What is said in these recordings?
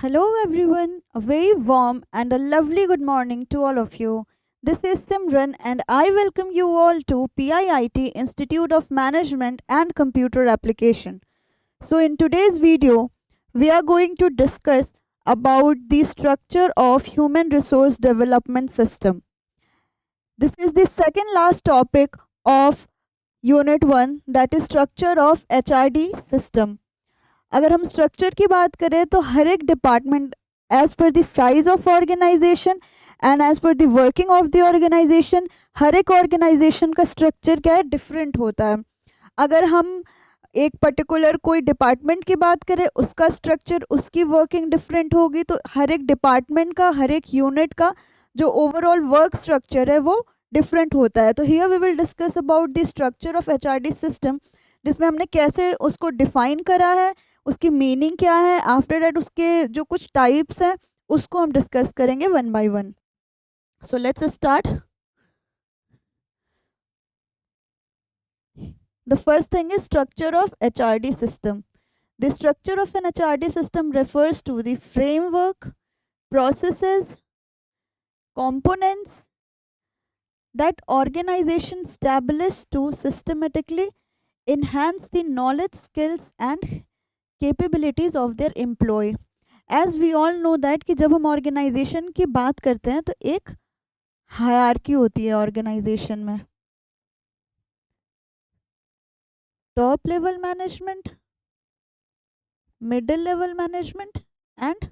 Hello, everyone. A very warm and a lovely good morning to all of you. This is Simran, and I welcome you all to PIIT Institute of Management and Computer Application. So, in today's video, we are going to discuss about the structure of human resource development system. This is the second last topic of Unit 1, that is structure of HRD system. अगर हम structure की बात करें तो हर एक department as per the size of organisation and as per the working of the organisation, हर एक ऑर्गेनाइजेशन का स्ट्रक्चर क्या है, डिफरेंट होता है. अगर हम एक पर्टिकुलर कोई डिपार्टमेंट की बात करें, उसका स्ट्रक्चर, उसकी वर्किंग डिफरेंट होगी, तो हर एक डिपार्टमेंट का, हर एक यूनिट का जो ओवरऑल वर्क स्ट्रक्चर है वो डिफरेंट होता है. तो here we will discuss about the structure of HRD system, जिसमें हमने कैसे उसको डिफाइन करा है, उसकी मीनिंग क्या है, आफ्टर दैट उसके जो कुछ टाइप्स हैं उसको हम डिस्कस करेंगे one by one. So let's start. The first thing is structure of HRD system. The structure of an HRD system refers to the framework, processes, components that organization establish to systematically enhance the knowledge, skills and capabilities of their employ. As we all know that कि जब हम organisation की बात करते हैं तो एक hierarchy होती है ऑर्गेनाइजेशन में. Top level management, middle level management and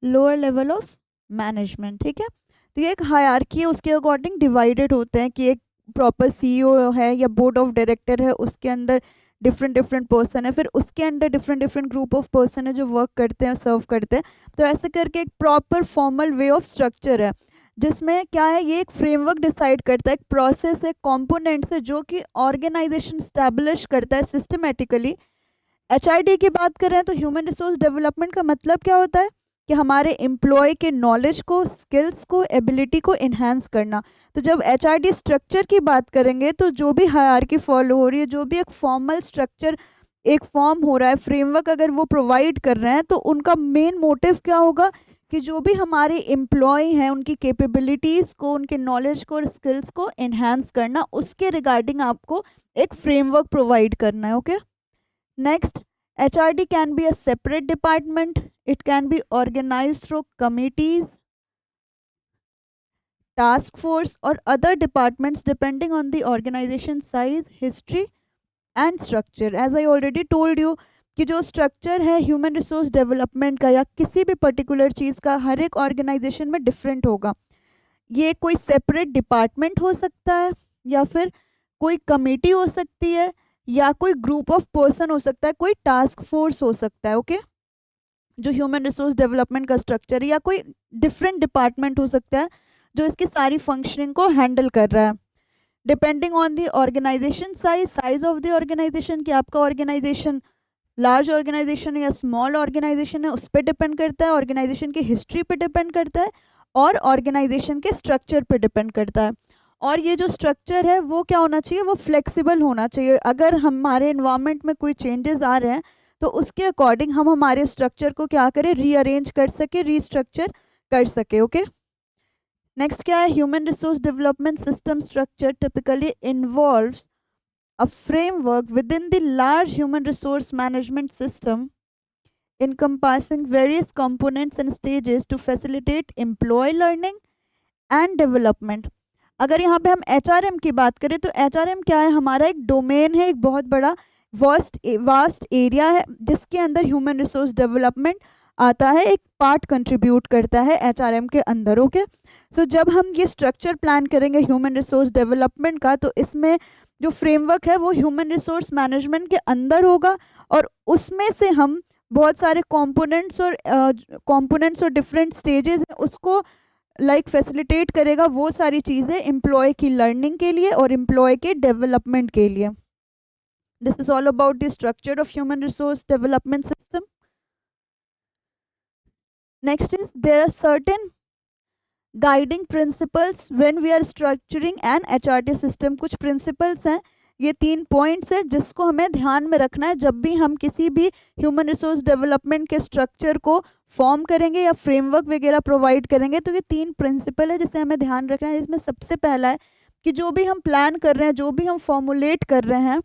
lower level of management. ठीक है, तो ये एक हायरार्की है, उसके अकॉर्डिंग डिवाइडेड होते हैं कि एक प्रॉपर सीईओ है या बोर्ड ऑफ डायरेक्टर है, उसके अंदर डिफरेंट पर्सन है, फिर उसके under different group of person है जो वर्क करते हैं, सर्व करते हैं. तो ऐसे करके एक proper formal way of structure है, जिसमें क्या है, ये एक फ्रेमवर्क डिसाइड करता है, एक प्रोसेस है, कंपोनेंट्स है, जो कि ऑर्गेनाइजेशन स्टैब्लिश करता है सिस्टमेटिकली. एचआरडी की बात करें तो ह्यूमन रिसोर्स डेवलपमेंट का मतलब क्या होता है कि हमारे एम्प्लॉय के नॉलेज को, स्किल्स को, एबिलिटी को इन्हांस करना. तो जब एचआरडी स्ट्रक्चर की बात करेंगे तो जो भी हायरार्की फॉलो हो रही है, जो भी एक फॉर्मल स्ट्रक्चर, एक फॉर्म हो रहा है, फ्रेमवर्क अगर वो प्रोवाइड कर रहे हैं, तो उनका मेन मोटिव क्या होगा कि जो भी हमारे एम्प्लॉय हैं उनकी कैपेबिलिटीज़ को, उनके नॉलेज को और स्किल्स को इन्हांस करना, उसके रिगार्डिंग आपको एक फ्रेमवर्क प्रोवाइड करना है. Okay, next, HRD can be a separate department. It can be organized through committees, task force or other departments depending on the organization size, history and structure. As I already told you कि जो structure है human resource development का या किसी भी particular चीज़ का, हर एक organisation में डिफरेंट होगा. ये कोई सेपरेट डिपार्टमेंट हो सकता है, या फिर कोई कमेटी हो सकती है, या कोई ग्रुप ऑफ पर्सन हो सकता है, कोई टास्क फोर्स हो सकता है. ओके, जो ह्यूमन रिसोर्स डेवलपमेंट का स्ट्रक्चर है, या कोई डिफरेंट डिपार्टमेंट हो सकता है जो इसकी सारी फंक्शनिंग को हैंडल कर रहा है. Depending on the organization size of the organization, कि आपका ऑर्गेनाइजेशन लार्ज ऑर्गेनाइजेशन है या स्मॉल ऑर्गेनाइजेशन है, उस पर डिपेंड करता है. ऑर्गेनाइजेशन की हिस्ट्री पे डिपेंड करता है और ऑर्गेनाइजेशन के स्ट्रक्चर पे डिपेंड करता है. और ये जो स्ट्रक्चर है वो क्या होना चाहिए, वो फ्लेक्सिबल होना चाहिए. अगर हमारे इन्वायरमेंट में कोई चेंजेस आ रहे हैं तो उसके अकॉर्डिंग हम हमारे स्ट्रक्चर को क्या करें, रीअरेंज कर सके, रीस्ट्रक्चर कर सके. ओके, नेक्स्ट क्या है, human resource development system structure typically involves a framework within the large human resource management system encompassing various components and stages to facilitate employee learning and development. अगर यहाँ पे हम HRM की बात करें तो HRM क्या है, हमारा एक डोमेन है, एक बहुत बड़ा वास्ट एरिया है जिसके अंदर ह्यूमन रिसोर्स डेवलपमेंट आता है, एक पार्ट कंट्रीब्यूट करता है HRM के अंदर. ओके, सो जब हम ये स्ट्रक्चर प्लान करेंगे ह्यूमन रिसोर्स डेवलपमेंट का, तो इसमें जो फ्रेमवर्क है वो ह्यूमन रिसोर्स मैनेजमेंट के अंदर होगा, और उसमें से हम बहुत सारे कंपोनेंट्स और डिफरेंट स्टेजेस हैं उसको फैसिलिटेट करेगा, वो सारी चीज़ें एम्प्लॉय की लर्निंग के लिए और एम्प्लॉय के डेवलपमेंट के लिए. This is all about the structure of human resource development system. Next is, there are certain guiding principles when we are structuring an HRD system. कुछ प्रिंसिपल्स हैं ये 3 पॉइंट्स है जिसको हमें ध्यान में रखना है जब भी हम किसी भी ह्यूमन रिसोर्स डेवलपमेंट के स्ट्रक्चर को फॉर्म करेंगे या फ्रेमवर्क वगैरह प्रोवाइड करेंगे। तो ये 3 प्रिंसिपल है जिसे हमें ध्यान रखना है। इसमें सबसे पहला है कि जो भी हम प्लान कर रहे हैं, जो भी हम फॉर्मुलेट कर रहे हैं,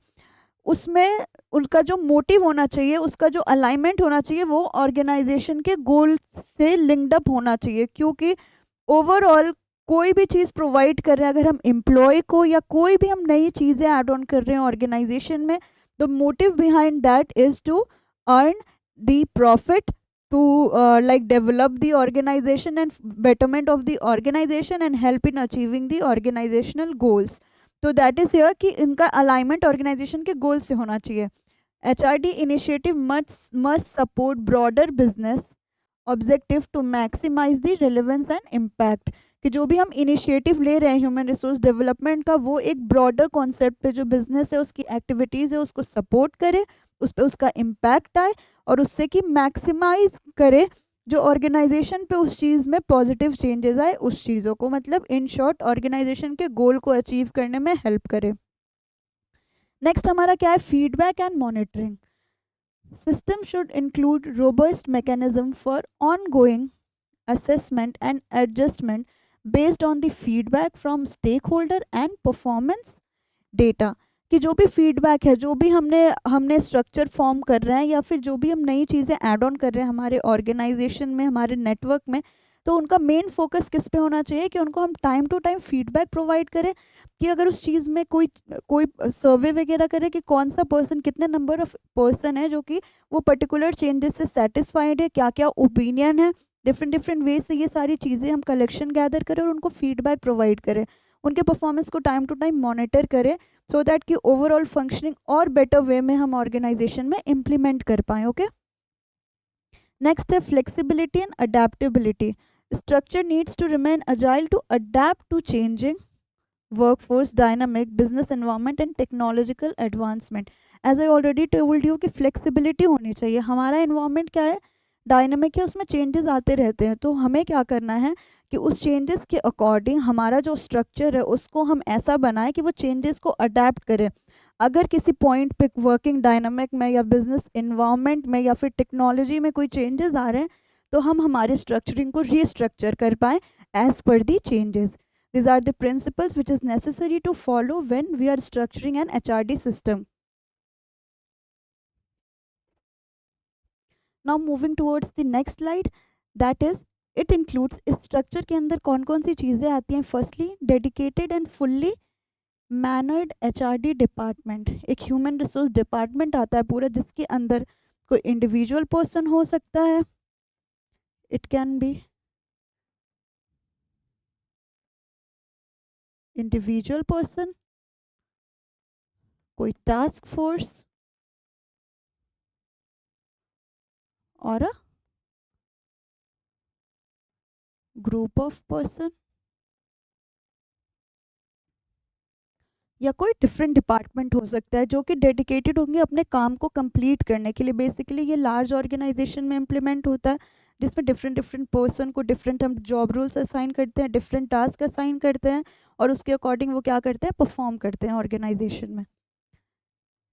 उसमें उनका जो मोटिव होना चाहिए, उसका जो अलाइनमेंट होना चाहिए, वो ऑर्गेनाइजेशन के गोल से लिंक्ड अप होना चाहिए। क्योंकि ओवरऑल कोई भी चीज़ प्रोवाइड कर रहे हैं, अगर हम एम्प्लॉय को या कोई भी हम नई चीज़ें ऐड ऑन कर रहे हैं ऑर्गेनाइजेशन में, the motive behind that is to earn the profit, to like develop the organization and betterment of the organization and help in achieving the organizational goals. तो दैट इज हियर कि इनका alignment organization के goal से होना चाहिए। HRD initiative must support broader business objective to maximize the relevance and impact. कि जो भी हम इनिशिएटिव ले रहे हैं ह्यूमन रिसोर्स डेवलपमेंट का, वो एक ब्रॉडर कॉन्सेप्ट पे जो बिजनेस है उसकी एक्टिविटीज़ है उसको सपोर्ट करे, उस पर उसका इम्पैक्ट आए और उससे कि मैक्सिमाइज करे जो ऑर्गेनाइजेशन पे उस चीज़ में पॉजिटिव चेंजेस आए उस चीज़ों को, मतलब इन शॉर्ट ऑर्गेनाइजेशन के गोल को अचीव करने में हेल्प करे। नेक्स्ट हमारा क्या है, feedback and monitoring. System should include robust mechanism for ongoing assessment and adjustment based on the feedback from stakeholder and performance data। कि जो भी फीडबैक है, जो भी हमने स्ट्रक्चर फॉर्म कर रहे हैं या फिर जो भी हम नई चीज़ें ऐड ऑन कर रहे हैं हमारे ऑर्गेनाइजेशन में, हमारे नेटवर्क में, तो उनका मेन फोकस किस पे होना चाहिए कि उनको हम time to time feedback provide करें। कि अगर उस चीज़ में कोई कोई सर्वे वगैरह करे कि कौन सा पर्सन, कितने नंबर ऑफ पर्सन है जो कि वो पर्टिकुलर चेंजेस से सेटिस्फाइड है, क्या क्या ओपिनियन है, डिफरेंट वेज से ये सारी चीज़ें हम कलेक्शन गैदर करें और उनको फीडबैक प्रोवाइड करें, उनके परफॉर्मेंस को टाइम टू टाइम मॉनिटर करें, सो दैट कि ओवरऑल फंक्शनिंग और बेटर वे में हम ऑर्गेनाइजेशन में इम्प्लीमेंट कर पाएँ। ओके, नेक्स्ट है flexibility and adaptability. Structure needs to remain agile to adapt to changing workforce dynamic business environment and technological advancement. As I already told you कि flexibility होनी चाहिए। हमारा एनवायरनमेंट क्या है, डायनामिक है, उसमें चेंजेस आते रहते हैं। तो हमें क्या करना है कि उस चेंजेस के अकॉर्डिंग हमारा जो स्ट्रक्चर है उसको हम ऐसा बनाएं कि वो चेंजेस को अडेप्ट करें। अगर किसी पॉइंट पे वर्किंग डायनामिक में या बिजनेस इन्वायरमेंट में या फिर टेक्नोलॉजी में कोई चेंजेस आ रहे हैं तो हम हमारे स्ट्रक्चरिंग को रीस्ट्रक्चर कर पाएँ as per the changes. These are the principles which is necessary to follow when we are structuring an HRD system. Now moving towards the next slide, that is it includes इस structure के अंदर कौन कौन सी चीज़ें आती हैं। Firstly, dedicated and fully mannered HRD department। एक human resource department आता है पूरा, जिसके अंदर कोई individual person हो सकता है, it can be individual person, कोई task force और a group of person, या कोई डिफरेंट डिपार्टमेंट हो सकता है जो कि डेडिकेटेड होंगे अपने काम को कंप्लीट करने के लिए। बेसिकली ये लार्ज ऑर्गेनाइजेशन में इम्प्लीमेंट होता है जिसमें डिफरेंट पर्सन को डिफरेंट हम जॉब रूल्स असाइन करते हैं, डिफरेंट टास्क असाइन करते हैं और उसके अकॉर्डिंग वो क्या करते हैं, परफॉर्म करते हैं ऑर्गेनाइजेशन में।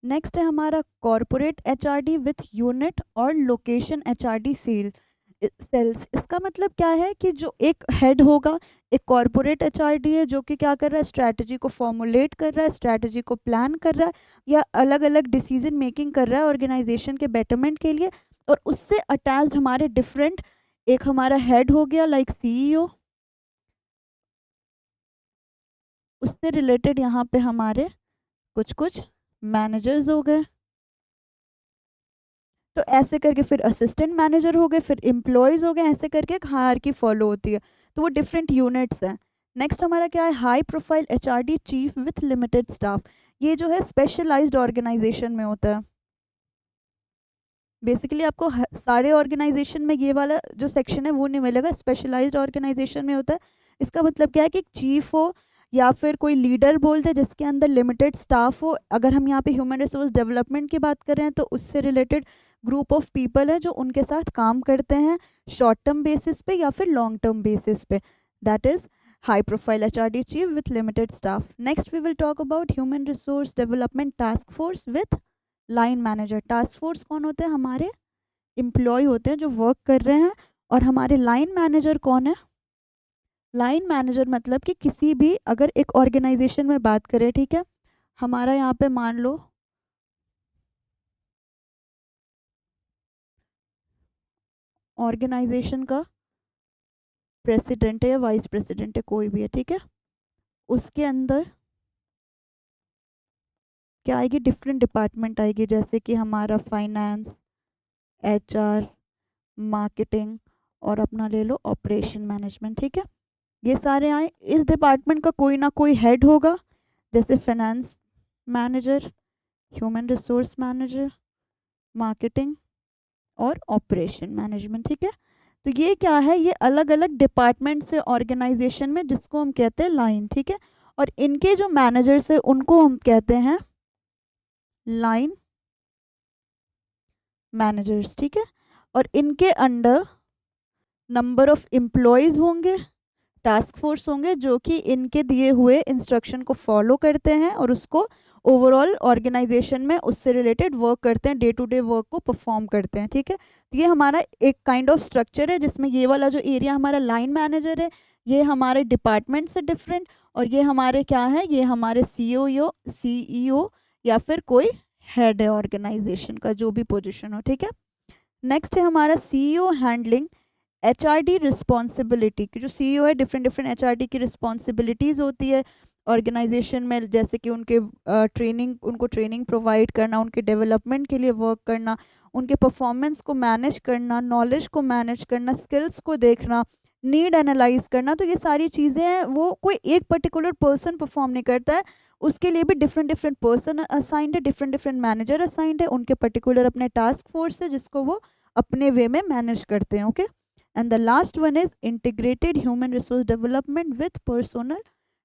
नेक्स्ट है हमारा कॉरपोरेट एचआरडी विथ यूनिट और लोकेशन एचआरडी सेल्स। इसका मतलब क्या है कि जो एक हेड होगा, एक कॉरपोरेट एचआरडी है जो कि क्या कर रहा है, स्ट्रैटेजी को फॉर्मुलेट कर रहा है, स्ट्रैटेजी को प्लान कर रहा है या अलग अलग डिसीजन मेकिंग कर रहा है ऑर्गेनाइजेशन के बेटरमेंट के लिए। और उससे अटैच्ड हमारे डिफरेंट, एक हमारा हेड हो गया लाइक सीईओ, उससे रिलेटेड यहाँ पे हमारे कुछ मैनेजर्स हो गए, तो ऐसे करके फिर असिस्टेंट मैनेजर हो गए, फिर एम्प्लॉयज़ हो गए, ऐसे करके एक हायरार्की फॉलो होती है। तो वो डिफरेंट यूनिट्स हैं। नेक्स्ट हमारा क्या है, high profile HRD chief with limited staff. ये जो है स्पेशलाइज्ड ऑर्गेनाइजेशन में होता है। बेसिकली आपको सारे ऑर्गेनाइजेशन में ये वाला जो सेक्शन है वो नहीं मिलेगा, स्पेशलाइज्ड ऑर्गेनाइजेशन में होता है। इसका मतलब क्या है कि चीफ हो या फिर कोई लीडर बोलते हैं जिसके अंदर लिमिटेड स्टाफ हो। अगर हम यहाँ पे ह्यूमन रिसोर्स डेवलपमेंट की बात कर रहे हैं तो उससे रिलेटेड ग्रुप ऑफ पीपल है जो उनके साथ काम करते हैं शॉर्ट टर्म बेसिस पे या फिर लॉन्ग टर्म बेसिस पे। That is high profile HRD chief with limited staff. Next we will talk about human resource development task force with line manager. task force कौन होते हैं? हमारे एम्प्लॉय होते हैं जो वर्क कर रहे हैं, और हमारे लाइन मैनेजर कौन है? लाइन मैनेजर मतलब कि किसी भी, अगर एक ऑर्गेनाइजेशन में बात करें, ठीक है, हमारा यहाँ पे मान लो ऑर्गेनाइजेशन का प्रेसिडेंट है या वाइस प्रेसिडेंट है, कोई भी है, ठीक है, उसके अंदर क्या आएगी? डिफरेंट डिपार्टमेंट आएगी, जैसे कि हमारा फाइनेंस, एचआर, मार्केटिंग, और अपना ले लो ऑपरेशन मैनेजमेंट, ठीक है, ये सारे आए। इस डिपार्टमेंट का कोई ना कोई हेड होगा, जैसे finance manager, human resource manager, marketing और ऑपरेशन मैनेजमेंट, ठीक है। तो ये क्या है? ये अलग अलग डिपार्टमेंट से ऑर्गेनाइजेशन में, जिसको हम कहते हैं लाइन, ठीक है, और इनके जो मैनेजर्स है उनको हम कहते हैं लाइन मैनेजर्स, ठीक है, और इनके अंडर नंबर ऑफ एम्प्लॉयज़ होंगे, टास्क फोर्स होंगे, जो कि इनके दिए हुए इंस्ट्रक्शन को फॉलो करते हैं और उसको ओवरऑल ऑर्गेनाइजेशन में उससे रिलेटेड वर्क करते हैं, डे टू डे वर्क को परफॉर्म करते हैं, ठीक है। तो ये हमारा एक काइंड ऑफ स्ट्रक्चर है, जिसमें ये वाला जो एरिया हमारा लाइन मैनेजर है, ये हमारे डिपार्टमेंट से डिफरेंट, और ये हमारे क्या है? ये हमारे सीईओ या फिर कोई हेड है ऑर्गेनाइजेशन का, जो भी पोजिशन हो, ठीक है। नेक्स्ट है हमारा सीईओ हैंडलिंग एचआरडी रिस्पॉन्सिबिलिटी की। जो सीईओ है, डिफरेंट डिफरेंट एचआरडी की रिस्पॉन्सिबिलिटीज़ होती है ऑर्गेनाइजेशन में, जैसे कि उनके उनको ट्रेनिंग प्रोवाइड करना, उनके डेवलपमेंट के लिए वर्क करना, उनके परफॉर्मेंस को मैनेज करना, नॉलेज को मैनेज करना, स्किल्स को देखना, नीड एनालाइज करना। तो ये सारी चीज़ें हैं, वो कोई एक पर्टिकुलर पर्सन परफॉर्म नहीं करता है, उसके लिए भी डिफरेंट डिफरेंट पर्सन असाइंड है, डिफरेंट डिफरेंट मैनेजर असाइंड है, उनके पर्टिकुलर अपने टास्क फोर्स है जिसको वो अपने वे में मैनेज करते हैं, okay. And the last one is integrated human resource development with personnel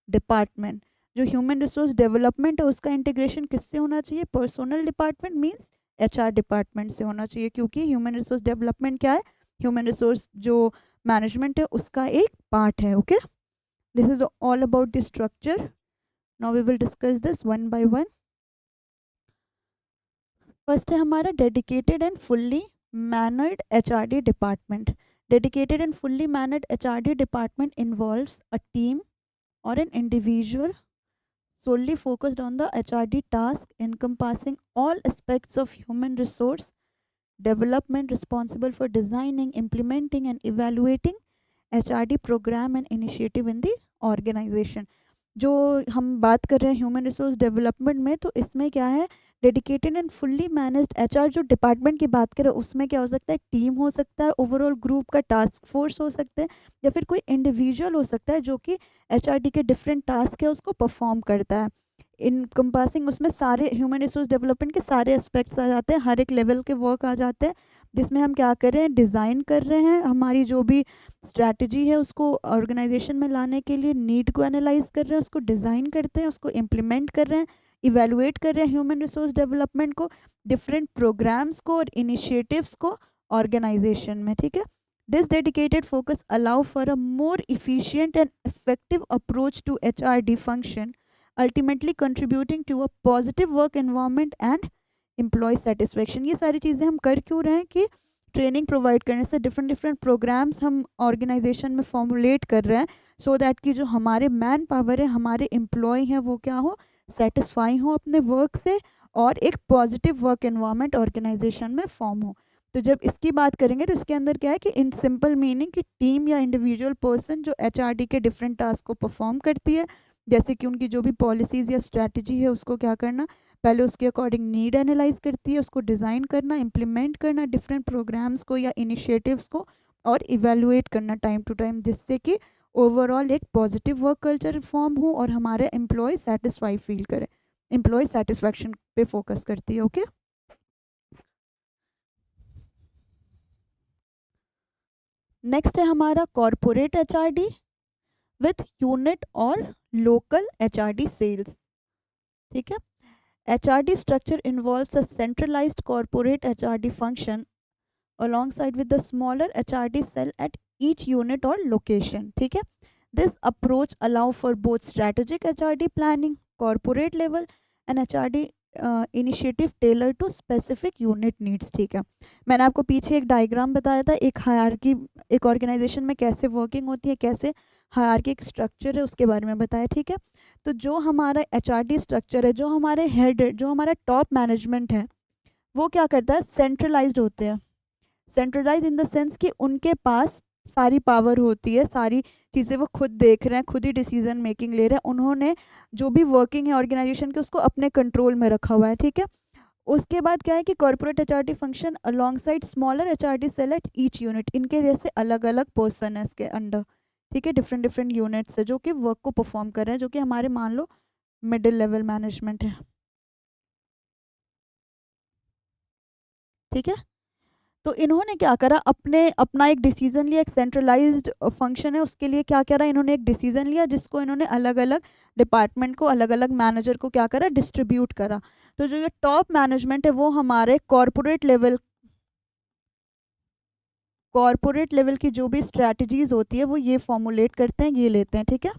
department. जो ह्यूमन रिसोर्स डेवलपमेंट है उसका इंटीग्रेशन किससे होना चाहिए? Personal department means HR department से होना चाहिए, क्योंकि ह्यूमन रिसोर्स डेवलपमेंट क्या है? ह्यूमन रिसोर्स जो मैनेजमेंट है उसका एक पार्ट है, okay. This is all about the structure. Now we will discuss this one by one. First है हमारा dedicated and fully manned HRD department. Dedicated and fully managed HRD department involves a team or an individual solely focused on the HRD task, encompassing all aspects of human resource development, responsible for designing, implementing and evaluating HRD program and initiative in the organization। जो हम बात कर रहे हैं human resource development में, तो इसमें क्या है? Dedicated and fully managed HR जो डिपार्टमेंट की बात करें, उसमें क्या हो सकता है? टीम हो सकता है, ओवरऑल ग्रुप का टास्क फोर्स हो सकता है, या फिर कोई इंडिविजुअल हो सकता है जो कि एचआरडी के डिफरेंट टास्क है उसको परफॉर्म करता है। इन कंपासिंग उसमें सारे ह्यूमन रिसोर्स डेवलपमेंट के सारे एस्पेक्ट्स आ जाते हैं, हर एक लेवल के वर्क आ जाते हैं, जिसमें हम क्या कर रहे हैं? डिज़ाइन कर रहे हैं, हमारी जो भी स्ट्रैटेजी है उसको ऑर्गेनाइजेशन में लाने के लिए नीड को एनालाइज कर रहे हैं, उसको डिज़ाइन करते हैं, उसको इम्प्लीमेंट कर रहे हैं, इवेलुएट कर रहे हैं ह्यूमन रिसोर्स डेवलपमेंट को, डिफरेंट प्रोग्राम्स को और इनिशिएटिव्स को ऑर्गेनाइजेशन में, ठीक है। This dedicated focus allow for a more efficient and effective approach to HRD function, ultimately contributing to a positive work environment and employee satisfaction. ये सारी चीज़ें हम कर क्यों रहे हैं? कि ट्रेनिंग प्रोवाइड करने से डिफरेंट डिफरेंट प्रोग्राम्स हम ऑर्गेनाइजेशन में फॉर्मुलेट कर रहे हैं, सो दैट कि जो हमारे मैन पावर है, हमारे एम्प्लॉय हैं, वो क्या हो? सेटिस्फाई हो अपने वर्क से, और एक पॉजिटिव वर्क एनवायरनमेंट ऑर्गेनाइजेशन में फॉर्म हो। तो जब इसकी बात करेंगे तो इसके अंदर क्या है कि इन सिंपल मीनिंग कि टीम या इंडिविजुअल पर्सन जो एचआरडी के डिफरेंट टास्क को परफॉर्म करती है, जैसे कि उनकी जो भी पॉलिसीज़ या स्ट्रैटेजी है उसको क्या करना? पहले उसके अकॉर्डिंग नीड एनालाइज करती है, उसको डिज़ाइन करना, इम्प्लीमेंट करना डिफरेंट प्रोग्राम्स को या इनिशिएटिव्स को, और इवेलुएट करना टाइम टू टाइम, जिससे कि ओवरऑल एक पॉजिटिव वर्क कल्चर फॉर्म हो और हमारे एम्प्लॉय सेटिस्फाई फील करें। एम्प्लॉय सेटिस्फैक्शन पे फोकस करती है, ओके। नेक्स्ट है हमारा कॉरपोरेट एचआरडी विथ यूनिट और लोकल एचआरडी सेल्स, ठीक है। HRD structure involves a centralized corporate HRD function alongside with the smaller HRD cell at each unit or location, ठीक है। This approach allow for both strategic HRD planning corporate level and HRD initiative tailor to specific unit needs. ठीक है, मैंने आपको पीछे एक diagram बताया था, एक हायरार्की एक ऑर्गेनाइजेशन में कैसे वर्किंग होती है, कैसे हायरार्की एक स्ट्रक्चर है, उसके बारे में बताया। ठीक है, तो जो हमारा एचआरडी स्ट्रक्चर है, जो हमारे हेड, जो हमारा टॉप मैनेजमेंट है, वो क्या करता है, सेंट्रलाइज्ड होते हैं। सेंट्रलाइज इन द सेंस कि उनके पास सारी पावर होती है, सारी चीज़ें वो खुद देख रहे हैं, खुद ही डिसीजन मेकिंग ले रहे हैं, उन्होंने जो भी वर्किंग है ऑर्गेनाइजेशन के उसको अपने कंट्रोल में रखा हुआ है। ठीक है, उसके बाद क्या है कि corporate HRD function alongside smaller HRD cell at each unit, इनके जैसे अलग अलग पर्सन है इसके अंडर। ठीक है, डिफरेंट डिफरेंट यूनिट्स है जो कि वर्क को परफॉर्म कर रहे हैं, जो कि हमारे मान लो मिडिल लेवल मैनेजमेंट है। ठीक है, तो इन्होंने क्या करा, अपना एक डिसीजन लिया, एक सेंट्रलाइज्ड फंक्शन है, उसके लिए क्या करा, इन्होंने एक डिसीजन लिया जिसको इन्होंने अलग अलग डिपार्टमेंट को, अलग अलग मैनेजर को क्या करा, डिस्ट्रीब्यूट करा। तो जो ये टॉप मैनेजमेंट है वो हमारे कॉरपोरेट लेवल की जो भी स्ट्रैटेजीज होती है वो ये फॉर्मुलेट करते हैं, ये लेते हैं। ठीक है,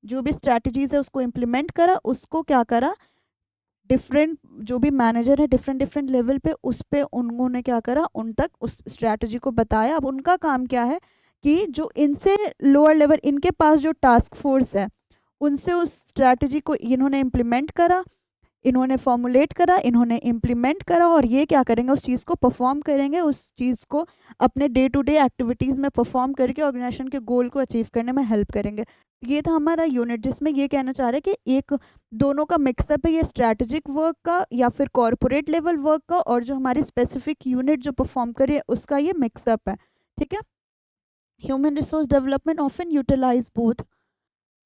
जो भी स्ट्रैटेजीज है उसको इम्प्लीमेंट करा, उसको क्या करा, डिफरेंट जो भी मैनेजर है डिफरेंट डिफरेंट लेवल पे, उस पे उन्होंने क्या करा, उन तक उस स्ट्रैटेजी को बताया। अब उनका काम क्या है कि जो इनसे लोअर लेवल, इनके पास जो टास्क फोर्स है, उनसे उस स्ट्रैटेजी को इन्होंने इम्प्लीमेंट करा, इन्होंने फॉर्मुलेट करा, इन्होंने इम्प्लीमेंट करा, और ये क्या करेंगे, उस चीज़ को परफॉर्म करेंगे, उस चीज़ को अपने डे टू डे एक्टिविटीज़ में परफॉर्म करके ऑर्गेनाइजेशन के गोल को अचीव करने में हेल्प करेंगे। ये था हमारा यूनिट, जिसमें ये कहना चाह रहे हैं कि एक दोनों का मिक्सअप है, ये स्ट्रैटेजिक वर्क का या फिर कॉरपोरेट लेवल वर्क का, और जो हमारी स्पेसिफिक यूनिट जो परफॉर्म करे उसका ये मिक्सअप है। ठीक है, human resource development often utilize both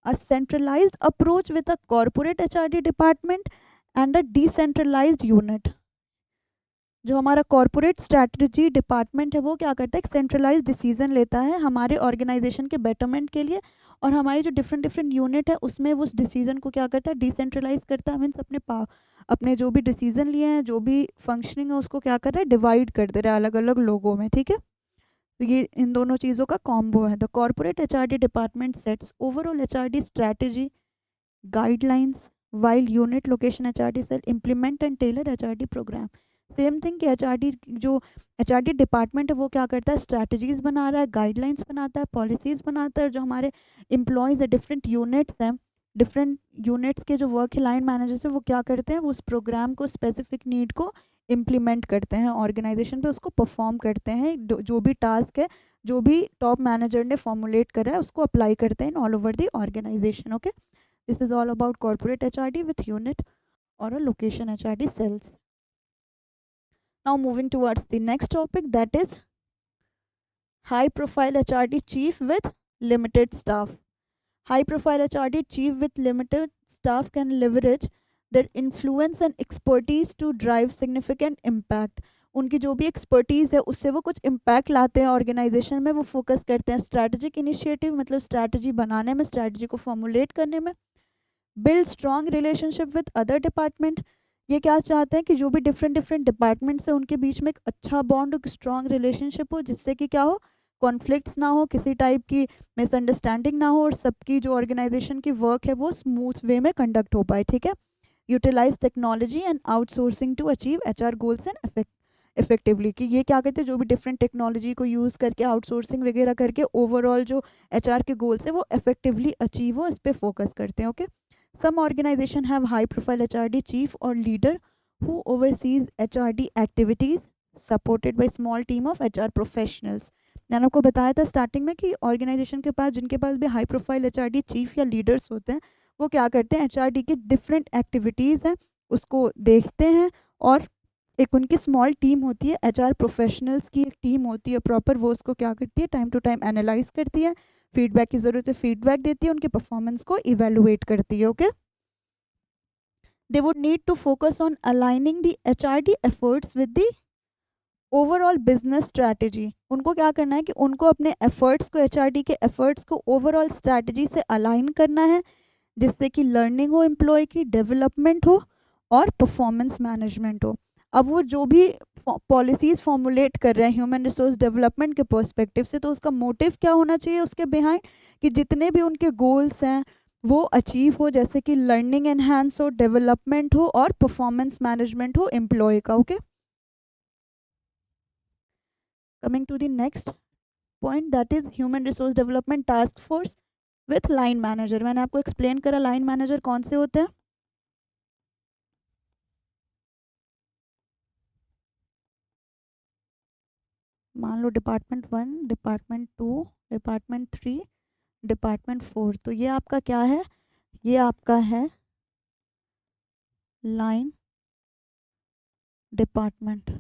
a centralized approach with a corporate HRD department and a decentralized unit। जो हमारा कॉरपोरेट स्ट्रैटेजी डिपार्टमेंट है वो क्या करता है, एक सेंट्रलाइज डिसीजन लेता है हमारे ऑर्गेनाइजेशन के बेटरमेंट के लिए, और हमारी जो डिफरेंट डिफरेंट यूनिट है उसमें वो उस डिसीजन को क्या करता है, डिसेंट्रलाइज करता है। मीन्स अपने जो भी डिसीजन लिए हैं, जो भी फंक्शनिंग है, उसको क्या कर रहा है, डिवाइड कर दे रहा है अलग अलग लोगों में। ठीक है, तो ये इन दोनों चीज़ों का कॉम्बो है। The corporate HRD department sets overall HRD strategy guidelines while unit location HRD cell implement and tailor HRD program. Same thing कि एचआरडी डिपार्टमेंट है वो क्या करता है, स्ट्रैटेजीज बना रहा है, गाइडलाइंस बनाता है, पॉलिसीज़ बनाता है। जो हमारे एम्प्लॉयज़ है, डिफरेंट यूनिट्स हैं, डिफरेंट यूनिट्स के जो वर्क लाइन मैनेजर्स हैं वो क्या करते हैं, वो उस प्रोग्राम को, स्पेसिफिक नीड को इम्प्लीमेंट करते हैं ऑर्गेनाइजेशन पे, उसको परफॉर्म करते हैं। जो भी टास्क है, जो भी टॉप मैनेजर ने फॉर्मुलेट करा है, उसको अप्लाई करते हैं in all over the organization. Okay, this is all about corporate HRD with unit or a location HRD cells. Now moving towards the next topic, that is high profile HRD chief with limited staff. High profile HRD chief with limited staff can leverage their influence and expertise to drive significant impact. उनकी जो भी expertise है उससे वो कुछ impact लाते हैं organization में, वो फोकस करते हैं स्ट्रैटेजिक इनिशिएटिव, मतलब स्ट्रैटेजी बनाने में, स्ट्रैटेजी को फॉर्मुलेट करने में। Build strong relationship with other department, ये क्या चाहते हैं कि जो भी डिफरेंट डिफरेंट डिपार्टमेंट्स हैं उनके बीच में एक अच्छा बॉन्ड, एक स्ट्रॉन्ग रिलेशनशिप हो, जिससे कि क्या हो, कॉन्फ्लिक्ट्स ना हो, किसी टाइप की मिसअंडरस्टैंडिंग ना हो, और सबकी जो ऑर्गेनाइजेशन की वर्क है वो स्मूथ वे में कंडक्ट हो पाए। ठीक है, utilize technology and outsourcing to achieve HR goals and effectively, कि ये क्या कहते हैं, जो भी डिफरेंट टेक्नोलॉजी को यूज़ करके आउटसोर्सिंग वगैरह करके ओवरऑल जो HR के गोल्स है वो इफेक्टिवली अचीव हो, इस पर फोकस करते हैं। Okay, some organization have high profile HRD chief or leader who oversees HRD activities supported by small team of HR professionals। मैंने आपको बताया था स्टार्टिंग में कि ऑर्गेनाइजेशन के पास, जिनके पास भी हाई प्रोफाइल HRD चीफ या लीडर्स होते हैं, वो क्या करते हैं, HRD की डिफरेंट एक्टिविटीज़ हैं उसको देखते हैं, और एक उनकी स्मॉल टीम होती है, HR प्रोफेशनल्स की एक टीम होती है प्रॉपर, वो उसको क्या करती है, टाइम टू टाइम एनालाइज करती है, फीडबैक की ज़रूरत है फीडबैक देती है, उनके परफॉर्मेंस को इवेलुएट करती है। Okay, they would need to focus on aligning the HRD efforts with the overall business strategy. उनको क्या करना है कि उनको अपने एफर्ट्स को, HRD के एफर्ट्स को ओवरऑल स्ट्रैटेजी से अलाइन करना है, जिससे कि लर्निंग हो, एम्प्लॉय की डेवलपमेंट हो और परफॉर्मेंस मैनेजमेंट हो। अब वो जो भी पॉलिसीज़ फॉर्मुलेट कर रहे हैं ह्यूमन रिसोर्स डेवलपमेंट के पर्सपेक्टिव से, तो उसका मोटिव क्या होना चाहिए उसके बिहाइंड, कि जितने भी उनके गोल्स हैं वो अचीव हो, जैसे कि लर्निंग एनहांस हो, डेवलपमेंट हो और परफॉर्मेंस मैनेजमेंट हो एम्प्लॉय का। Okay, coming to the next point, that is human resource development task force with line manager. मैंने आपको एक्सप्लेन करा लाइन मैनेजर कौन से होते हैं। मान लो डिपार्टमेंट 1, डिपार्टमेंट 2, डिपार्टमेंट 3, डिपार्टमेंट 4, तो ये आपका क्या है, ये आपका है लाइन डिपार्टमेंट।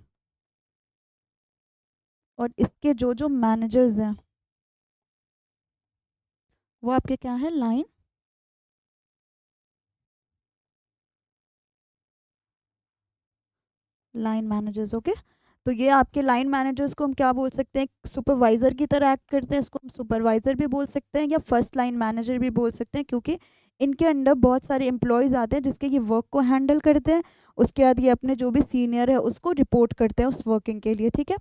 और इसके जो जो मैनेजर्स हैं वो आपके क्या है, लाइन मैनेजर्स। ओके, तो ये आपके लाइन मैनेजर्स को हम क्या बोल सकते हैं, सुपरवाइजर की तरह एक्ट करते हैं, इसको हम सुपरवाइजर भी बोल सकते हैं या फर्स्ट लाइन मैनेजर भी बोल सकते हैं, क्योंकि इनके अंडर बहुत सारे एम्प्लॉयज़ आते हैं जिसके ये वर्क को हैंडल करते हैं। उसके बाद ये अपने जो भी सीनियर है उसको रिपोर्ट करते हैं उस वर्किंग के लिए। ठीक है,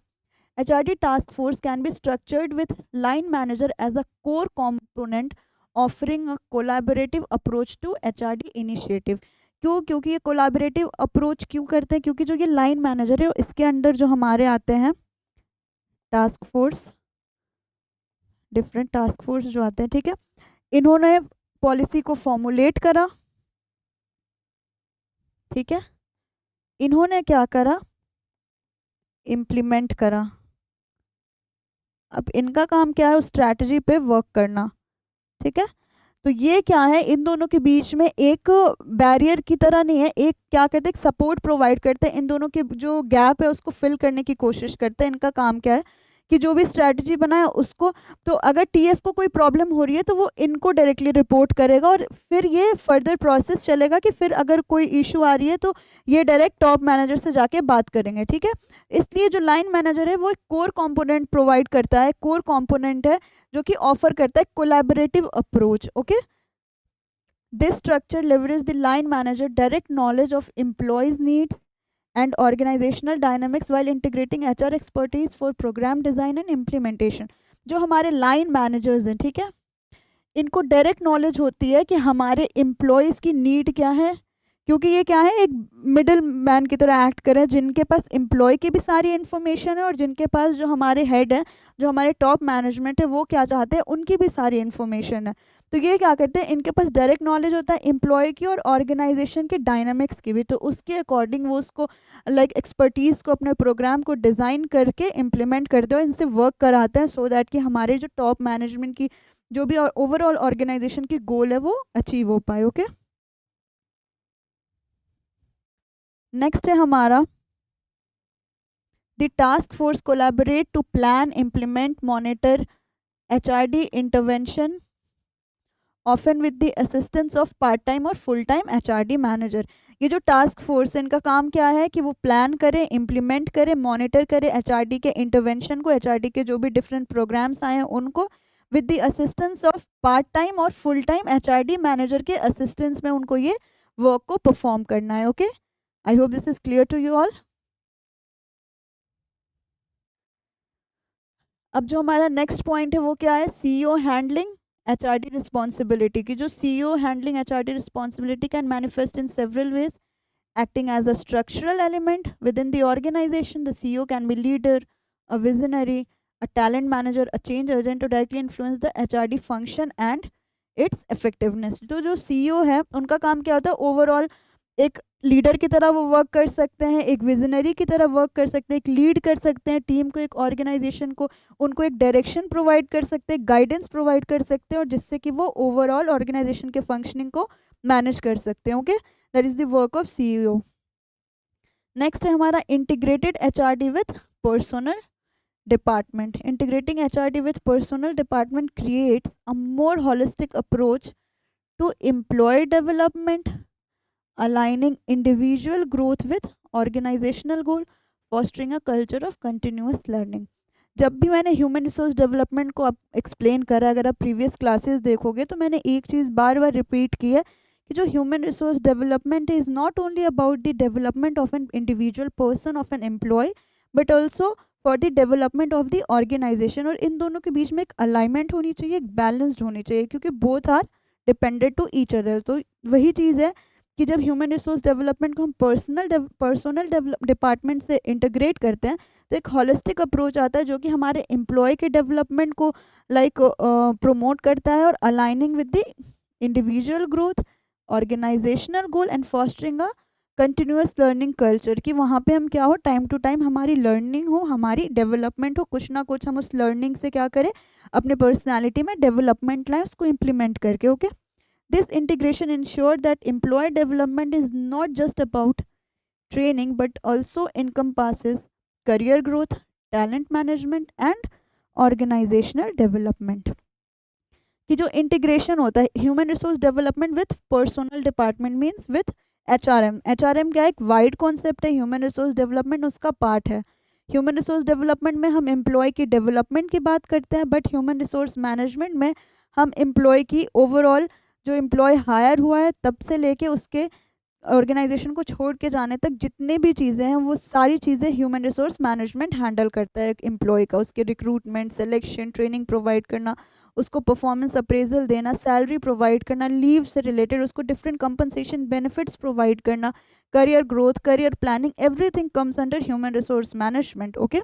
HRD task force can be structured with line manager as a core component, offering a collaborative approach to HRD initiative। क्यों, क्योंकि ये कोलैबोरेटिव अप्रोच क्यों करते हैं, क्योंकि जो ये लाइन मैनेजर है इसके अंडर जो हमारे आते हैं task force, different task force जो आते हैं, ठीक है, इन्होंने पॉलिसी को फॉर्मुलेट करा। ठीक है, इन्होंने क्या करा, इम्प्लीमेंट करा। अब इनका काम क्या है, उस स्ट्रैटेजी पे वर्क करना। ठीक है, तो ये क्या है, इन दोनों के बीच में एक बैरियर की तरह नहीं है, एक क्या कहते हैं, सपोर्ट प्रोवाइड करते हैं, इन दोनों के जो गैप है उसको फिल करने की कोशिश करते हैं। इनका काम क्या है कि जो भी स्ट्रैटेजी बनाए उसको, तो अगर टीएफ को कोई प्रॉब्लम हो रही है तो वो इनको डायरेक्टली रिपोर्ट करेगा और फिर ये फर्दर प्रोसेस चलेगा कि फिर अगर कोई इशू आ रही है तो ये डायरेक्ट टॉप मैनेजर से जाके बात करेंगे। ठीक है, इसलिए जो लाइन मैनेजर है वो एक कोर कंपोनेंट प्रोवाइड करता है, कोर कंपोनेंट है जो कि ऑफर करता है collaborative approach. Okay, this structure leverages the line manager direct knowledge of employees' needs and organizational dynamics while integrating HR expertise for program design and implementation। जो हमारे line managers हैं, ठीक है, इनको डायरेक्ट नॉलेज होती है कि हमारे एम्प्लॉयज़ की नीड क्या है, क्योंकि ये क्या है, एक मिडल मैन की तरह एक्ट करें, जिनके पास एम्प्लॉय की भी सारी इन्फॉर्मेशन है और जिनके पास जो हमारे हेड हैं, जो हमारे टॉप मैनेजमेंट है, वो क्या चाहते हैं, उनकी भी सारी इन्फॉर्मेशन है। तो ये क्या करते हैं, इनके पास डायरेक्ट नॉलेज होता है एम्प्लॉय की और ऑर्गेनाइजेशन के डायनामिक्स की भी, तो उसके अकॉर्डिंग वो उसको लाइक एक्सपर्टीज़ को अपने प्रोग्राम को डिज़ाइन करके इम्प्लीमेंट करते हैं, इनसे वर्क कराते हैं, सो दैट कि हमारे जो टॉप मैनेजमेंट की जो भी ओवरऑल ऑर्गेनाइजेशन की गोल है वो अचीव हो पाए। ओके, नेक्स्ट है हमारा the task force collaborate to plan, implement, monitor HRD intervention often with the assistance of part time और फुल टाइम HRD मैनेजर। ये जो टास्क फोर्स है इनका काम क्या है कि वो प्लान करे, इम्प्लीमेंट करे, मॉनिटर करे HRD के इंटरवेंशन को, HRD के जो भी डिफरेंट प्रोग्राम्स आए हैं उनको, with the assistance of part time और फुल टाइम HRD मैनेजर के असिस्टेंस में उनको ये वर्क को परफॉर्म करना है। Okay, I hope this is clear to you all. अब जो हमारा नेक्स्ट पॉइंट है वो क्या है, सीईओ हैंडलिंग HRD रिस्पॉन्सिबिलिटी की। जो CEO handling HRD responsibility can manifest in several ways, acting as a structural element within the organization. The CEO can be leader, a visionary, a talent manager, a change agent to directly influence the HRD function and its effectiveness। तो जो CEO है उनका काम क्या होता है, overall एक leader की तरह वो वर्क कर सकते हैं, एक विजनरी की तरह वर्क कर सकते हैं, एक लीड कर सकते हैं टीम को, एक ऑर्गेनाइजेशन को, उनको एक डायरेक्शन प्रोवाइड कर सकते हैं, गाइडेंस प्रोवाइड कर सकते हैं, और जिससे कि वो ओवरऑल ऑर्गेनाइजेशन के फंक्शनिंग को मैनेज कर सकते हैं। Okay, that is the work of CEO. Next है हमारा integrated HRD with personnel department. Integrating HRD with personnel department creates a more holistic approach to employee development, aligning individual growth with organizational goal, fostering a culture of continuous learning। जब भी मैंने human resource development को explain करा, अगर आप previous classes देखोगे तो मैंने एक चीज़ बार बार रिपीट की है कि जो human resource development is not only about the development of an individual person, of an employee, but also for the development of the organization. और इन दोनों के बीच में एक अलाइनमेंट होनी चाहिए, एक बैलेंस्ड होनी चाहिए, क्योंकि both are dependent to each other. तो वही चीज़ है कि जब ह्यूमन रिसोर्स डेवलपमेंट को हम पर्सनल डिपार्टमेंट से इंटीग्रेट करते हैं तो एक हॉलिस्टिक अप्रोच आता है जो कि हमारे एम्प्लॉय के डेवलपमेंट को प्रमोट करता है, और aligning with the individual growth, organizational goal, and fostering a continuous learning culture, कि वहाँ पे हम क्या हो, टाइम टू टाइम हमारी लर्निंग हो, हमारी डेवलपमेंट हो, कुछ ना कुछ हम उस लर्निंग से क्या करें, अपने पर्सनैलिटी में डेवलपमेंट लाएं, उसको इम्प्लीमेंट करके। Okay, this integration ensures that employee development is not just about training but also encompasses career growth, talent management and organizational development। कि जो इंटीग्रेशन होता है human resource development with personnel department means with HRM. HRM क्या है, एक wide concept है, human resource development उसका part है। ह्यूमन रिसोर्स डेवलपमेंट में हम एम्प्लॉय की डेवलपमेंट की बात करते हैं, बट ह्यूमन रिसोर्स मैनेजमेंट में हम एम्प्लॉय की ओवरऑल, जो एम्प्लॉय हायर हुआ है तब से लेके उसके ऑर्गेनाइजेशन को छोड़ के जाने तक जितने भी चीज़ें हैं वो सारी चीज़ें ह्यूमन रिसोर्स मैनेजमेंट हैंडल करता है एक एम्प्लॉय का। उसके रिक्रूटमेंट, सिलेक्शन, ट्रेनिंग प्रोवाइड करना, उसको परफॉर्मेंस अप्रेजल देना, सैलरी प्रोवाइड करना, लीव से रिलेटेड उसको डिफरेंट कंपनसेशन बेनिफिट्स प्रोवाइड करना, career growth, career planning, everything comes under human resource management. Okay,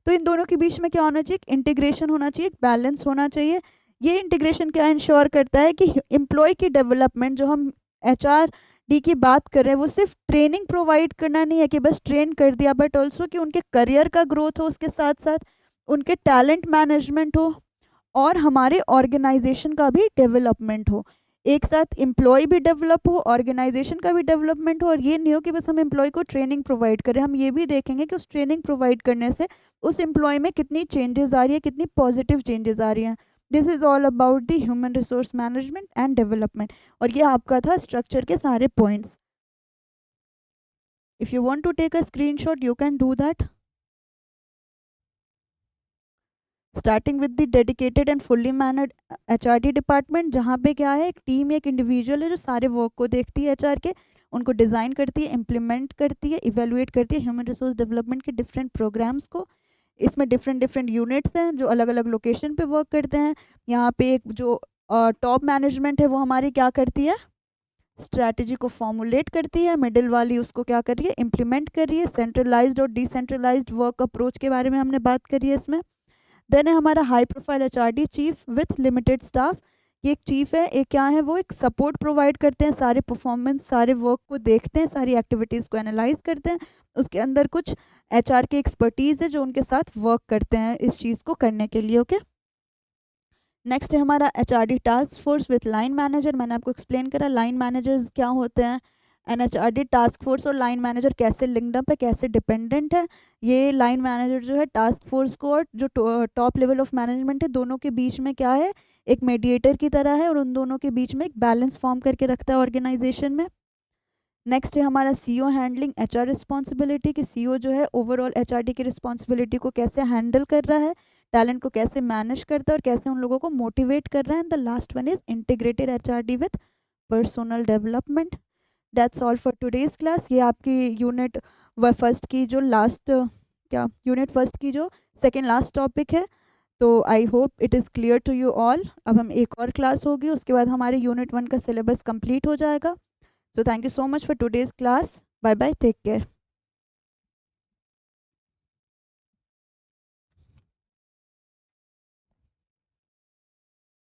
तो इन दोनों के बीच में क्या होना चाहिए, इंटीग्रेशन होना चाहिए, एक बैलेंस होना चाहिए। ये इंटीग्रेशन क्या इंश्योर करता है कि एम्प्लॉय की डेवलपमेंट, जो हम HR D की बात कर रहे हैं, वो सिर्फ ट्रेनिंग प्रोवाइड करना नहीं है कि बस ट्रेन कर दिया, बट ऑल्सो कि उनके करियर का ग्रोथ हो, उसके साथ साथ उनके टैलेंट मैनेजमेंट हो, और हमारे ऑर्गेनाइजेशन का भी डेवलपमेंट हो। एक साथ एम्प्लॉय भी डेवलप हो, ऑर्गेनाइजेशन का भी डेवलपमेंट हो, और ये नहीं हो कि बस हम एम्प्लॉय को ट्रेनिंग प्रोवाइड करें। हम ये भी देखेंगे कि उस ट्रेनिंग प्रोवाइड करने से उस एम्प्लॉय में कितनी चेंजेस आ रही है, कितनी पॉजिटिव चेंजेस आ रही हैं। This is all about the human resource management and development. और ये आपका था स्ट्रक्चर के सारे points. If you want to take a screenshot you can do that. Starting with the dedicated and fully manned HRD department, जहाँ पे क्या है, एक टीम, एक इंडिविजुअल है जो सारे वर्क को देखती है HR के, उनको डिज़ाइन करती है, इम्प्लीमेंट करती है, इवेलुएट करती है ह्यूमन रिसोर्स डेवलपमेंट के डिफरेंट प्रोग्राम्स को। इसमें डिफरेंट डिफरेंट यूनिट्स हैं जो अलग अलग लोकेशन पे वर्क करते हैं। यहाँ पे एक जो टॉप मैनेजमेंट है वो हमारी क्या करती है, स्ट्रैटेजी को फॉर्मुलेट करती है, मिडिल वाली उसको क्या कर रही है, इम्प्लीमेंट कर रही है। सेंट्रलाइज्ड और डिसेंट्रलाइज्ड वर्क अप्रोच के बारे में हमने बात करी है इसमें। देन है हमारा high profile HRD chief with limited staff. ये एक चीफ है, एक क्या है, वो एक सपोर्ट प्रोवाइड करते हैं, सारे परफॉर्मेंस, सारे वर्क को देखते हैं, सारी एक्टिविटीज़ को एनालाइज करते हैं। उसके अंदर कुछ HR की एक्सपर्टीज़ है जो उनके साथ वर्क करते हैं इस चीज़ को करने के लिए। ओके, नेक्स्ट है हमारा HRD task force with line manager. मैंने आपको एक्सप्लेन करा लाइन मैनेजर्स क्या होते हैं, एंड HRD टास्क फोर्स और लाइन मैनेजर कैसे लिंक्ड अप है, कैसे डिपेंडेंट है। ये लाइन मैनेजर जो है टास्क फोर्स को और जो टॉप लेवल ऑफ मैनेजमेंट है दोनों के बीच में क्या है, एक मीडिएटर की तरह है, और उन दोनों के बीच में एक बैलेंस फॉर्म करके रखता है ऑर्गेनाइजेशन में। नेक्स्ट है हमारा CEO हैंडलिंग HR रिस्पॉन्सिबिलिटी, कि CEO जो है ओवरऑल HRD की रिस्पॉन्सिबिलिटी को कैसे हैंडल कर रहा है, टैलेंट को कैसे मैनेज करता है और कैसे उन लोगों को मोटिवेट कर रहा है। And the last one is integrated HRD with personal development. That's all for today's class. ये आपकी यूनिट फर्स्ट की जो लास्ट क्या यूनिट फर्स्ट की जो सेकेंड लास्ट टॉपिक है। तो I hope it is clear to you all. अब हम एक और क्लास होगी, उसके बाद हमारे यूनिट 1 का सिलेबस कंप्लीट हो जाएगा। So thank you so much for today's class. Bye bye. Take care.